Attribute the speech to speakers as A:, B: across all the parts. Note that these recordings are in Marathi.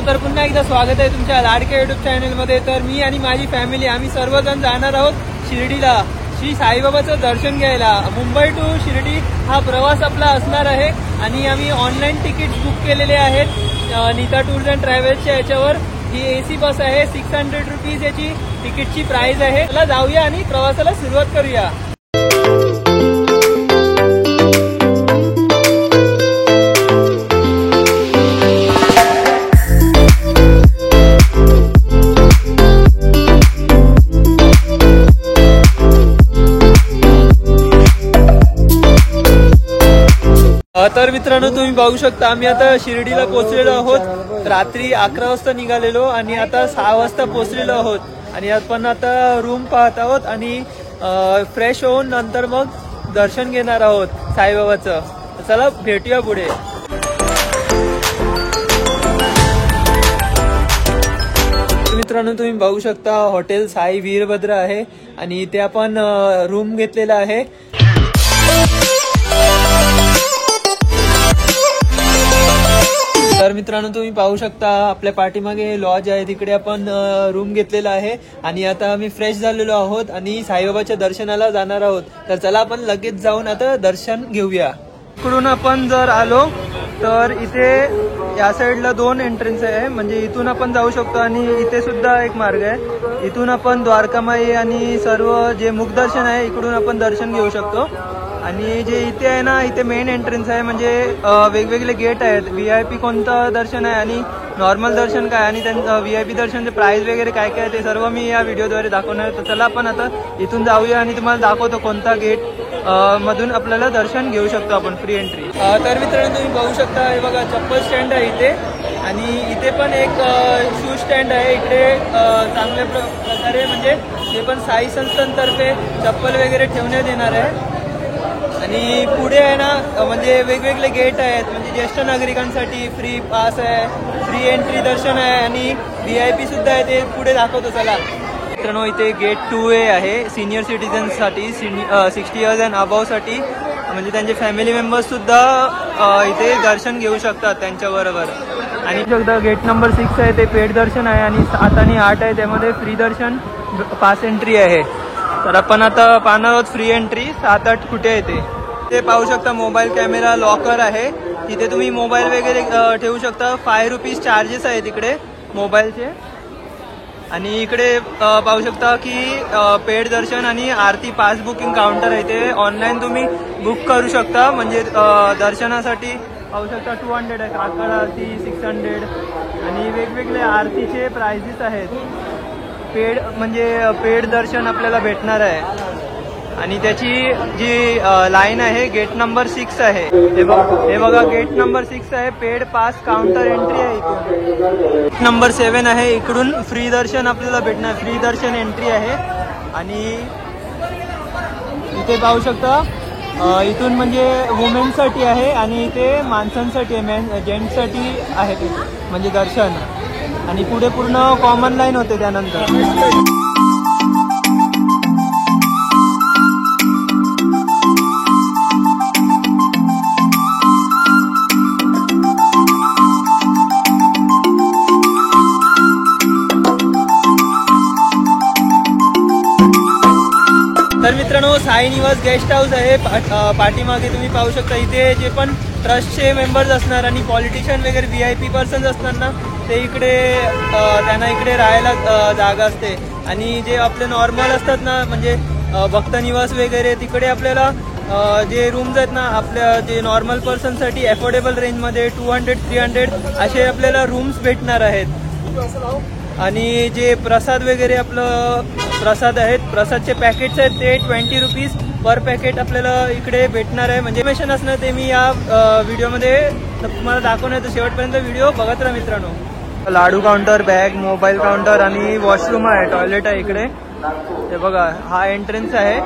A: तर पुन्हा एकदा स्वागत आहे तुमच्या लाडक्या युट्यूब चॅनलमध्ये। तर मी आणि माझी फॅमिली आम्ही सर्वजण जाणार आहोत शिर्डीला श्री साईबाबाचं दर्शन घ्यायला। मुंबई टू शिर्डी हा प्रवास आपला असणार आहे आणि आम्ही ऑनलाईन तिकीट बुक केलेले आहेत नीता टूर्स अँड ट्रॅव्हल्सच्या याच्यावर। ही एसी बस आहे, 600 रुपीज याची तिकीटची प्राइस आहे। चला जाऊया आणि प्रवासाला सुरुवात करूया। तर मित्रांनो तुम्ही पाहू शकता आम्ही आता शिर्डीला पोहोचलेलो आहोत। रात्री 11 वाजता निघालेलो आणि आता 6 वाजता पोहोचलेलो आहोत आणि आपण आता रूम पाहत आहोत आणि फ्रेश होऊन नंतर मग दर्शन घेणार आहोत साईबाबाचं। चला भेटूया पुढे। मित्रांनो तुम्ही पाहू शकता हॉटेल साई वीरभद्र आहे आणि इथे आपण रूम घेतलेला आहे। तर मित्रांनो तुम्ही पाहू शकता आपल्या पाठीमागे लॉज आहे, तिकडे आपण रूम घेतलेला आहे आणि आता आम्ही फ्रेश झालेलो आहोत आणि साईबाबाच्या दर्शनाला जाणार आहोत। तर चला आपण लगेच जाऊन आता दर्शन घेऊया। इकडून आपण जर आलो तर इथे या साईडला 2 एंट्रन्स आहे, म्हणजे इथून आपण जाऊ शकतो आणि इथे सुद्धा एक मार्ग आहे। इथून आपण द्वारकामाई आणि सर्व जे मुखदर्शन आहे इकडून आपण दर्शन घेऊ शकतो। आणि जे इथे आहे ना, इथे मेन एंट्रन्स आहे, म्हणजे वेगवेगळे गेट आहेत। VIP कोणतं दर्शन आहे आणि नॉर्मल दर्शन काय आणि त्यांचं VIP दर्शनचे प्राइस वगैरे काय काय ते सर्व मी या व्हिडिओद्वारे दाखवणार आहे। तर चला आपण आता इथून जाऊया आणि तुम्हाला दाखवतो कोणता गेट मधून आपल्याला दर्शन घेऊ शकतो आपण, फ्री एंट्री। तर मित्रांनो तुम्ही बघू शकता हे बघा चप्पल स्टँड आहे इथे आणि इथे पण एक शूज स्टँड आहे। इकडे चांगल्या प्रकारे म्हणजे जे पण साई संस्थांतर्फे चप्पल वगैरे ठेवण्यात येणार आहे। आणि पुढे आहे ना म्हणजे वेगवेगळे गेट आहेत, म्हणजे ज्येष्ठ नागरिकांसाठी फ्री पास आहे, फ्री एंट्री दर्शन आहे आणि VIP सुद्धा आहे, ते पुढे दाखवतो चला। मित्रांनो इथे गेट 2A आहे सिनियर सिटीजन्ससाठी, 60 इयर्स अँड अबाव साठी, म्हणजे त्यांचे फॅमिली मेंबर्स सुद्धा इथे दर्शन घेऊ शकतात त्यांच्याबरोबर। आणि गेट नंबर 6 आहे ते पेड दर्शन आहे आणि 7 आणि 8 आहे त्यामध्ये फ्री दर्शन पास एंट्री आहे। तर आपण आता पाहणार आहोत फ्री एंट्री 7-8 कुठे आहे ते पाहू शकता। मोबाईल कॅमेरा लॉकर आहे, तिथे तुम्ही मोबाईल वगैरे ठेवू शकता। 5 रुपीज चार्जेस आहे तिकडे मोबाईलचे। आणि इकडे पाहू शकता की पेड दर्शन आणि आरती पास बुकिंग काउंटर आहे, ते ऑनलाईन तुम्ही बुक करू शकता। म्हणजे दर्शनासाठी पाहू शकता 200 आहे, काकड आरती 600 आणि वेगवेगळे आरतीचे प्राइजेस आहेत। पेड म्हणजे पेड दर्शन आपल्याला भेटणार आहे आणि त्याची जी लाईन आहे गेट नंबर 6 आहे। हे बघा गेट नंबर 6 आहे, पेड पास काउंटर एंट्री आहे। इथून गेट नंबर 7 आहे, इकडून फ्री दर्शन आपल्याला भेटणार, फ्री दर्शन एंट्री आहे। आणि इथे पाहू शकता इथून म्हणजे वुमेन्ससाठी आहे आणि इथे माणसांसाठी आहे, जेंट्ससाठी आहे म्हणजे दर्शन। आणि पुढे पूर्ण कॉमन लाईन होते त्यानंतर। तर मित्रांनो साई निवास गेस्ट हाऊस आहे पाठीमागे तुम्ही पाहू शकता। इथे जे पण ट्रस्टचे मेंबर्स असणार आणि पॉलिटिशियन वगैरे VIP पर्सन्स असणार ना, ते इकडे त्यांना इकडे राहायला जागा असते। आणि जे आपले नॉर्मल असतात ना, म्हणजे भक्त निवास वगैरे, तिकडे आपल्याला जे रूम्स आहेत ना आपल्या जे नॉर्मल पर्सनसाठी अफोर्डेबल रेंजमध्ये 200-300 असे आपल्याला रूम्स भेटणार आहेत। आणि जे प्रसाद वगैरे आपलं प्रसाद आहेत, प्रसादचे पॅकेट्स आहेत ते 20 रुपीज पर पॅकेट आपल्याला इकडे भेटणार आहे। म्हणजे इन्फॉर्मेशन असणार ते मी या व्हिडिओमध्ये तुम्हाला दाखवणार, तर शेवटपर्यंत व्हिडिओ बघत राहा मित्रांनो। लाडू काउंटर, बॅग, मोबाईल काउंटर आणि वॉशरूम आहे, टॉयलेट आहे इकडे। ते बघा हा एंट्रन्स आहे,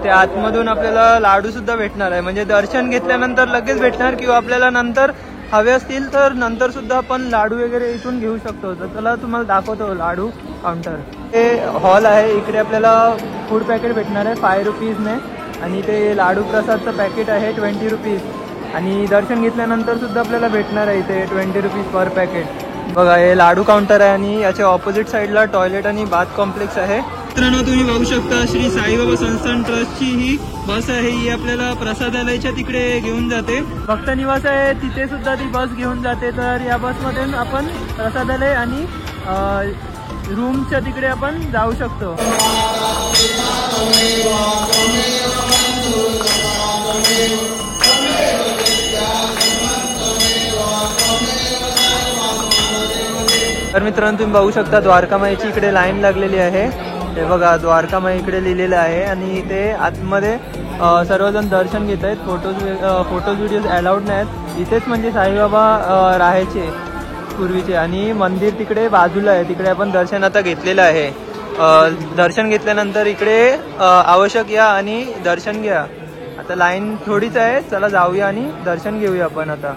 A: ते आतमधून आपल्याला लाडू सुद्धा भेटणार आहे, म्हणजे दर्शन घेतल्यानंतर लगेच भेटणार किंवा आपल्याला नंतर हवे असतील तर नंतर सुद्धा आपण लाडू वगैरे इथून घेऊ शकतो। तर चला तुम्हाला दाखवतो लाडू काउंटर। हे हॉल आहे, इकडे आपल्याला फूड पॅकेट भेटणार आहे 5 रुपीजने आणि ते लाडू प्रसादचं पॅकेट आहे 20 रुपीज आणि दर्शन घेतल्यानंतर सुद्धा आपल्याला भेटणार आहे इथे 20 रुपीज पर पॅकेट। बघा हे लाडू काउंटर आहे आणि याच्या ऑपोजिट साईडला टॉयलेट आणि बाथ कॉम्प्लेक्स आहे. मित्रांनो तुम्ही बघू शकता श्री साईबाबा संस्थान ट्रस्टची ही बस आहे. ही आपल्याला प्रसादालयाच्या तिकडे घेऊन जाते. भक्त निवास आहे तिथे सुद्धा ती बस घेऊन जाते. तर या बसमधून आपण प्रसादालय आणि रूमच्या तिकडे आपण जाऊ शकतो. तर मित्रांनो तुम्ही बघू शकता द्वारकामाईची इकडे लाईन लागलेली आहे. हे बघा द्वारकामाई इकडे लिहिलेलं आहे आणि इथे आतमध्ये सर्वजण दर्शन घेत आहेत. फोटोज व्हिडिओज अलाउड नाहीत. इथेच म्हणजे साईबाबा राहायचे पूर्वीचे आणि मंदिर तिकडे बाजूला आहे. तिकडे आपण दर्शन आता घेतलेलं आहे. दर्शन घेतल्यानंतर इकडे आवश्यक या आणि दर्शन घ्या. आता लाईन थोडीच आहे. चला जाऊया आणि दर्शन घेऊया आपण आता.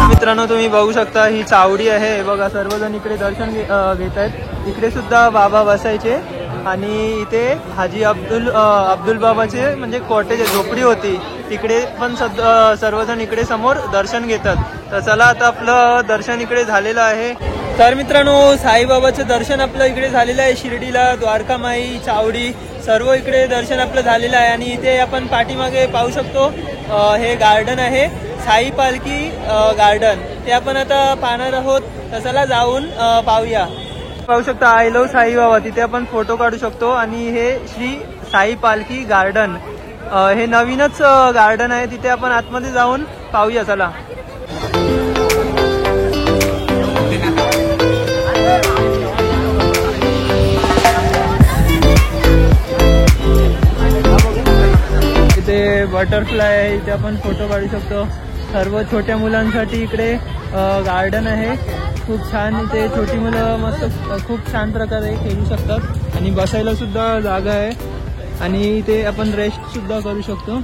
A: मित्रांनो तुम्ही बघू शकता ही चावडी आहे. बघा सर्वजण इकडे दर्शन घेत आहेत. इकडे सुद्धा बाबा बसायचे आणि इथे हाजी अब्दुल बाबाचे म्हणजे कॉटेज झोपडी होती. तिकडे पण सर्वजण इकडे समोर दर्शन घेतात. तर चला आता आपलं दर्शन इकडे झालेलं आहे. तर मित्रांनो साईबाबाचं दर्शन आपलं इकडे झालेलं आहे. शिर्डीला द्वारकामाई चावडी सर्व इकडे दर्शन आपलं झालेलं आहे. आणि इथे आपण पाठीमागे पाहू शकतो हे गार्डन आहे साई पालखी गार्डन. ते आपण आता पाहणार आहोत. तर चला जाऊन पाहूया. पाहू शकता आय लव्ह साईबाबा. तिथे आपण फोटो काढू शकतो. आणि हे श्री साई पालखी गार्डन हे नवीनच गार्डन आहे. तिथे आपण आतमध्ये जाऊन पाहूया. चला इथे बटरफ्लाय आहे. इथे आपण फोटो काढू शकतो. सर्व छोट्या मुलांसाठी इकडे गार्डन आहे. खूप छान. इथे छोटी मुलं मस्त खूप छान प्रकारे खेळू शकतात आणि बसायला सुद्धा जागा आहे. आणि इथे आपण रेस्ट सुद्धा करू शकतो.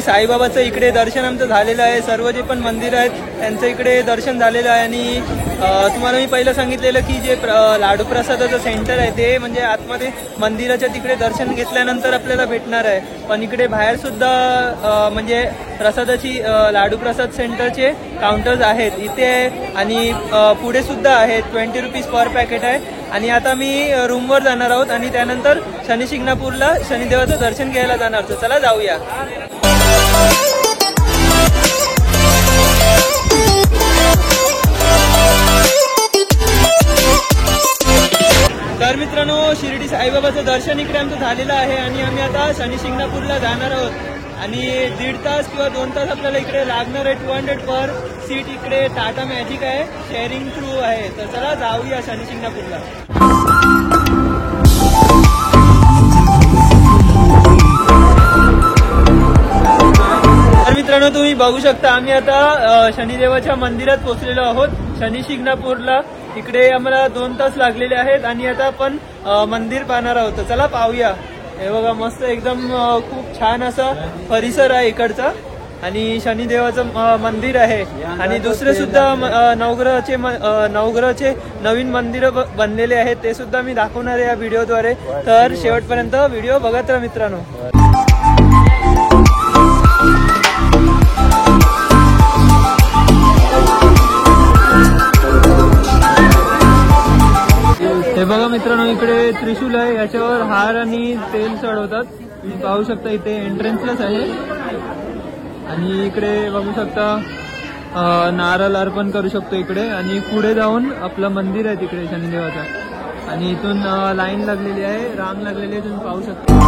A: साईबाबाचं इकडे दर्शन आमचं झालेलं आहे. सर्व जे पण मंदिर आहेत त्यांचं इकडे दर्शन झालेलं आहे. आणि तुम्हाला मी पहिलं सांगितलेलं की जे लाडू प्रसादाचं सेंटर आहे ते म्हणजे आतमध्ये मंदिराच्या तिकडे दर्शन घेतल्यानंतर आपल्याला भेटणार आहे. पण इकडे बाहेर सुद्धा म्हणजे प्रसादाची लाडू प्रसाद सेंटरचे काउंटर्स आहेत इथे. आणि पुढे सुद्धा आहेत. 20 रुपीज पर पॅकेट आहे. आणि आता मी रूमवर जाणार आहोत आणि त्यानंतर शनी शिंगणापूरला शनिदेवाचं दर्शन घ्यायला जाणार. तर चला जाऊया. तर मित्रांनो शिर्डी साईबाबाचं दर्शन इकडे आमचं झालेलं आहे. आणि आम्ही आता शनी शिंगणापूरला जाणार आहोत. आणि 1.5 तास किंवा 2 तास आपल्याला इकडे लागणार आहे. 200 पर सीट. इकडे टाटा मॅजिक आहे. शेअरिंग थ्रू आहे. तर चला जाऊया शनी शिंगणापूरला. तर मित्रांनो तुम्ही बघू शकता आम्ही आता शनिदेवाच्या मंदिरात पोहोचलेलो आहोत शनी शिंगणापूरला. इकडे आम्हाला 2 तास लागलेले आहेत. आणि आता आपण मंदिर पाहणार आहोत. तर चला पाहूया. हे बघा मस्त एकदम खूप छान असा परिसर आहे इकडचा. आणि शनिदेवाचं मंदिर आहे. आणि दुसरे सुद्धा नवग्रहाचे नवीन मंदिर बनलेले आहेत. ते सुद्धा मी दाखवणार आहे या व्हिडिओद्वारे. तर शेवटपर्यंत व्हिडिओ बघत राहा मित्रांनो. हे बघा मित्रांनो इकडे त्रिशूल आहे. याच्यावर हार आणि तेल चढवतात. तुम्ही पाहू शकता इथे एंट्रन्सलाच आहे. आणि इकडे बघू शकता नारळ अर्पण करू शकतो इकडे. आणि पुढे जाऊन आपलं मंदिर आहे तिकडे शनिदेवाचं. आणि इथून लाईन लागलेली आहे. रांग लागलेली आहे. तुम्ही पाहू शकता.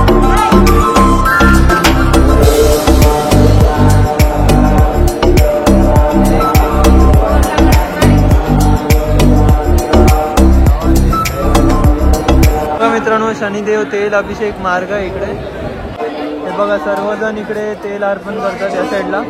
A: मित्रांनो शनिदेव तेल अभिषेक मार्ग आहे इकडे. हे बघा सर्वजण इकडे तेल अर्पण करतात या साईडला.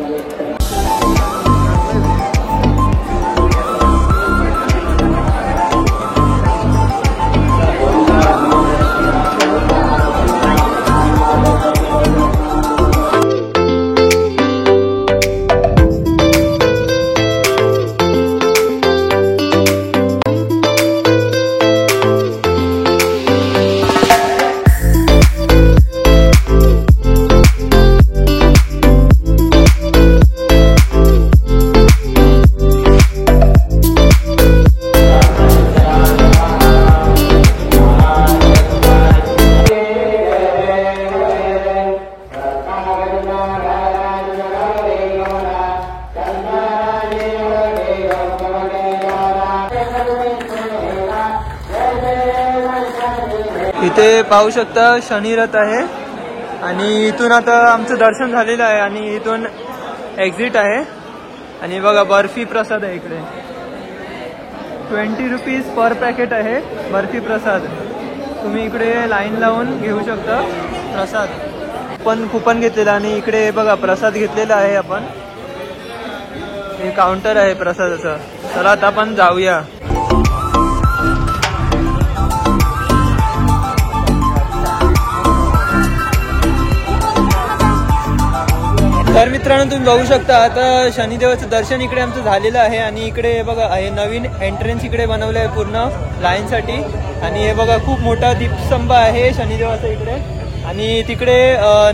A: इथे पाहू शकता शनिरथ आहे आणि इथून आता आमचं दर्शन झालेलं आहे आणि इथून एक्झिट आहे. आणि बघा बर्फी प्रसाद आहे इकडे. 20 रुपीज पर पॅकेट आहे बर्फी प्रसाद. तुम्ही इकडे लाईन लावून घेऊ शकता प्रसाद. पण कुपन घेतलेलं आणि इकडे बघा प्रसाद घेतलेला आहे आपण. हे काउंटर आहे प्रसादाचं. चला आता आपण जाऊया. तर मित्रांनो तुम्ही बघू शकता आता शनिदेवाचं दर्शन इकडे आमचं झालेलं आहे. आणि इकडे बघा हे नवीन एंट्रन्स इकडे बनवलं आहे पूर्ण लाईनसाठी. आणि हे बघा खूप मोठा दीपस्तंभ आहे शनिदेवाचा इकडे. आणि तिकडे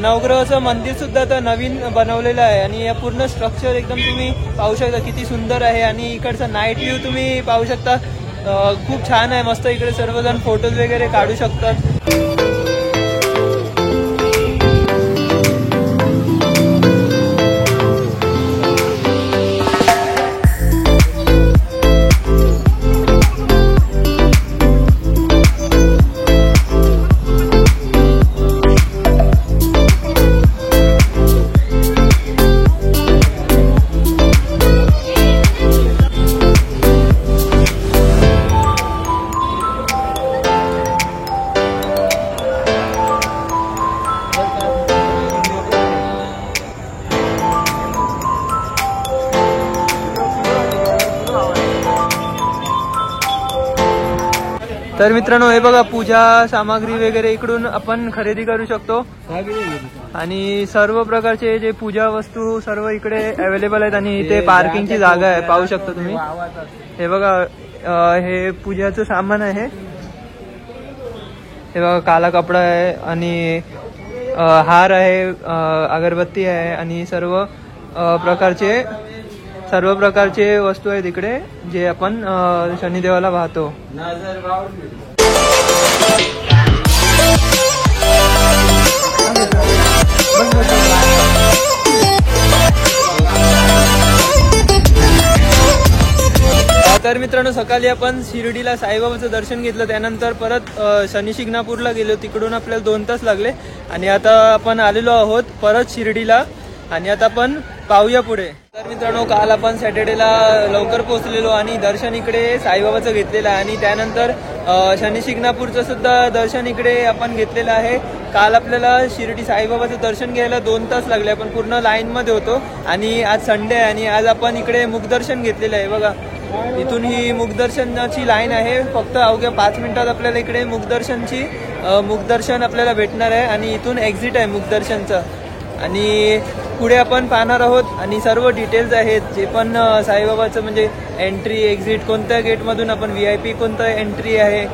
A: नवग्रहाचं मंदिर सुद्धा तर नवीन बनवलेलं आहे. आणि या पूर्ण स्ट्रक्चर एकदम तुम्ही पाहू शकता किती सुंदर आहे. आणि इकडचा नाईट व्ह्यू तुम्ही पाहू शकता खूप छान आहे. मस्त इकडे सर्वजण फोटोज वगैरे काढू शकतात. तर मित्रांनो हे बघा पूजा सामग्री वगैरे इकडून आपण खरेदी करू शकतो. आणि सर्व प्रकारचे जे पूजा वस्तू सर्व इकडे अवेलेबल आहेत. आणि इथे पार्किंगची जागा आहे पाहू शकता तुम्ही. हे बघा हे पूजाचं सामान आहे. हे बघा काला कपडा आहे आणि हार आहे, अगरबत्ती आहे आणि सर्व प्रकारचे वस्तू आहेत इकडे जे आपण शनिदेवाला वाहतो. तर मित्रांनो सकाळी आपण शिर्डीला साईबाबाचं दर्शन घेतलं. त्यानंतर परत शनी शिंगणापूरला गेलो. तिकडून आपल्याला 2 तास लागले. आणि आता आपण आलेलो आहोत परत शिर्डीला. आणि आता आपण पाहूया पुढे. तर मित्रांनो काल आपण सॅटर्डेला लवकर पोहोचलेलो आणि दर्शन इकडे साईबाबाचं घेतलेलं आहे. आणि त्यानंतर शनी शिंगणापूरचं सुद्धा दर्शन इकडे आपण घेतलेलं आहे. काल आपल्याला शिर्डी साईबाबाचं दर्शन घ्यायला 2 तास लागले. आपण पूर्ण लाईनमध्ये होतो. आणि आज संडे आहे आणि आज आपण इकडे मुखदर्शन घेतलेलं आहे. बघा इथून ही मुखदर्शनाची लाईन आहे. फक्त अवघ्या 5 मिनिटात आपल्याला इकडे मुखदर्शन आपल्याला भेटणार आहे. आणि इथून एक्झिट आहे मुखदर्शनचं. आणि पुढे आपण पाहणार आहोत आणि सर्व डिटेल्स आहेत जे पण साईबाबाचं म्हणजे एंट्री एक्झिट कोणत्या गेटमधून आपण VIP कोणतं एंट्री आहे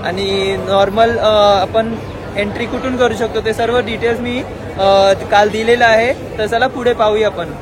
A: आणि नॉर्मल आपण एंट्री कुठून करू शकतो ते सर्व डिटेल्स मी काल दिलेलं आहे. तर चला पुढे पाहूया आपण.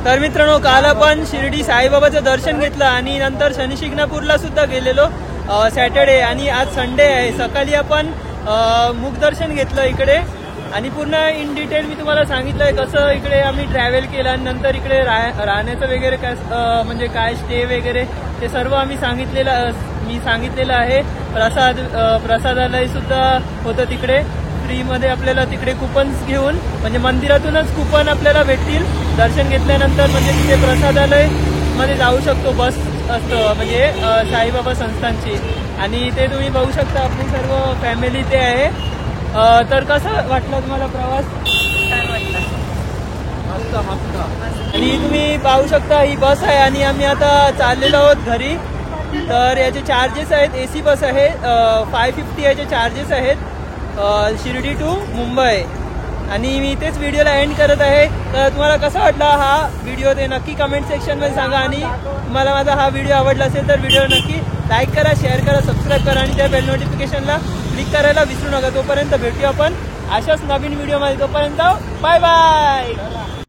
A: तर मित्रांनो काल आपण शिर्डी साईबाबाचं दर्शन घेतलं आणि नंतर शनी शिंगणापूरला सुद्धा गेलेलो सॅटर्डे. आणि आज संडे आहे. सकाळी आपण मुखदर्शन घेतलं इकडे. आणि पूर्ण इन डिटेल मी तुम्हाला सांगितलंय कसं इकडे आम्ही ट्रॅव्हल केलं. आणि नंतर इकडे राहण्याचं वगैरे काय म्हणजे काय स्टे वगैरे ते सर्व आम्ही सांगितलेलं मी सांगितलेलं आहे प्रसादालय सुद्धा होतं तिकडे फ्रीमध्ये. आपल्याला तिकडे कुपन्स घेऊन म्हणजे मंदिरातूनच कुपन आपल्याला भेटतील दर्शन घेतल्यानंतर. म्हणजे तिथे प्रसादालय मध्ये जाऊ शकतो. बस असतं म्हणजे साईबाबा संस्थानची. आणि ते तुम्ही बघू शकता आपली सर्व फॅमिली ते आहे. तर कसं वाटलं तुम्हाला प्रवास?
B: छान वाटलं.
A: आणि तुम्ही पाहू शकता ही बस आहे आणि आम्ही आता चाललेलो आहोत घरी. तर याचे चार्जेस आहेत, AC बस आहे, 550 याचे चार्जेस आहेत शिर्डी टू मुंबई. आणि मी इथेच व्हिडिओला एंड करत आहे. तर तुम्हाला कसा वाटला हा व्हिडिओ ते नक्की कमेंट सेक्शनमध्ये सांगा. आणि तुम्हाला माझा हा व्हिडिओ आवडला असेल तर व्हिडिओ नक्की लाईक करा, शेअर करा, सबस्क्राईब करा आणि त्या बेल नोटिफिकेशनला क्लिक करायला विसरू नका. तोपर्यंत भेटूया आपण अशाच नवीन व्हिडिओमध्ये. तोपर्यंत बाय बाय.